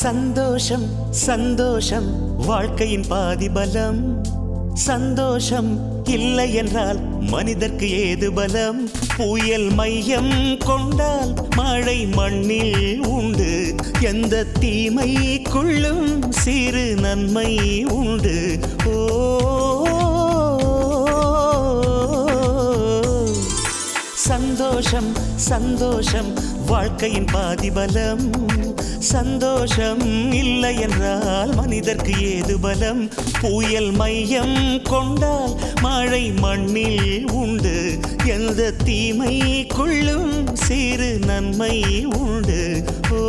சந்தோஷம் சந்தோஷம் வாழ்க்கையின் பாதி பலம். சந்தோஷம் இல்லை என்றால் மனிதர்க்கு ஏது பலம்? புயல் மையம் கொண்டால் மழை மண்ணில் உண்டு. எந்த தீமைக்குள்ளும் சிறு நன்மை உண்டு. ஓ சந்தோஷம் சந்தோஷம் வாழ்க்கையின் பாதி பலம். சந்தோஷம் இல்லை என்றால் மனிதர்க்கு ஏது பலம்? புயல் மையம் கொண்டால் மழை மண்ணில் உண்டு. எந்த தீமைக்குள்ளும் சிறு நன்மை உண்டு. ஓ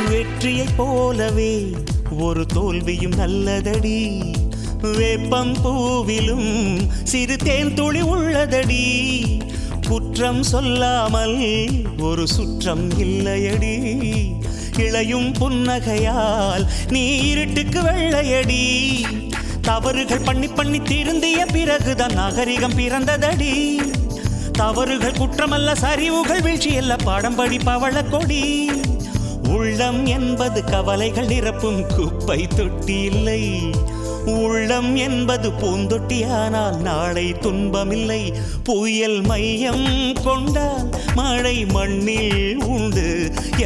வெற்றியை போலவே ஒரு தோல்வியும் நல்லதடி. வேப்பம் பூவிலும் சிறு தேன் துளி உள்ளதடி. குற்றம் சொல்லாமல் ஒரு சுற்றம் இல்லையடி. இளையும் புன்னகையால் நீ இருட்டுக்கு வெள்ளையடி. தவறுகள் பண்ணி பண்ணி திருந்திய பிறகுதான் நாகரிகம் பிறந்ததடி. தவறுகள் குற்றமல்ல, சரிவுகள் வீழ்ச்சியல்ல, பாடம் படி பவள கொடி. உள்ளம் என்பது கவலைகள் நிரப்பும் குப்பை தொட்டி இல்லை. உள்ளம் என்பது பூந்தொட்டியானால் நாளை துன்பமில்லை. புயல் மையம் கொண்டால் மழை மண்ணில் உண்டு.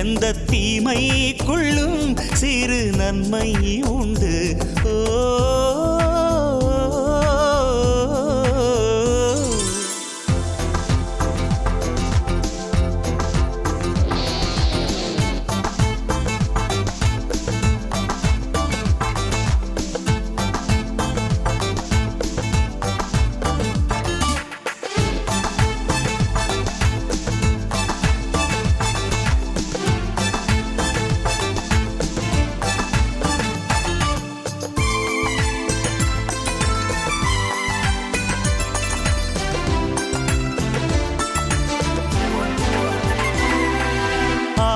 எந்த தீமைக்குள்ளும் சிறு நன்மை உண்டு. ஓ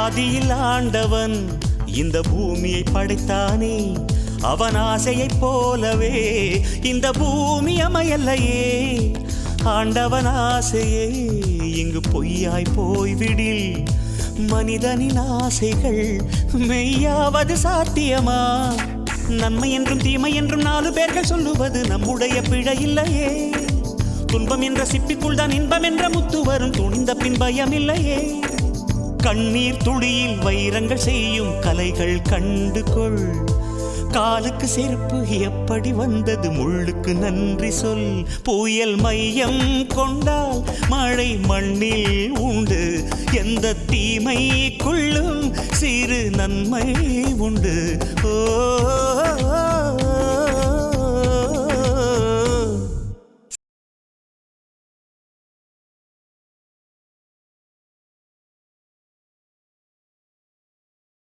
ஆதியில் ஆண்டவன் இந்த பூமியை படைத்தானே. அவன் ஆசையைப் போலவே இந்த பூமி அமையல்லையே. ஆண்டவன் ஆசையே இங்கு பொய்யாய் போய்விடில். மனிதனின் ஆசைகள் மெய்யாவது சாத்தியமா? நன்மை என்றும் தீமை என்றும் 4 பேர்கள் சொல்லுவது நம்முடைய பிழை இல்லையே. துன்பம் என்ற சிப்பிக்குள் தான் இன்பம் என்ற முத்து வரும். துணிந்த பின் பயம் இல்லையே. கண்ணீர் துளியில் வைரங்கள் செய்யும் கலைகள் கண்டு கொள். காலுக்கு செருப்பு எப்படி வந்தது? முள்ளுக்கு நன்றி சொல். புயல் மையம் கொண்டால் மழை மண்ணில் உண்டு. எந்த தீமைக்குள்ளும் சிறு நன்மை உண்டு. ஓ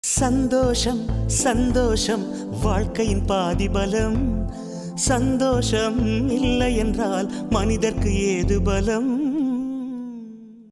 சந்தோஷம் சந்தோஷம் வாழ்க்கையின் பாதி பலம். சந்தோஷம் இல்லை என்றால் மனிதர்க்கு ஏது பலம்?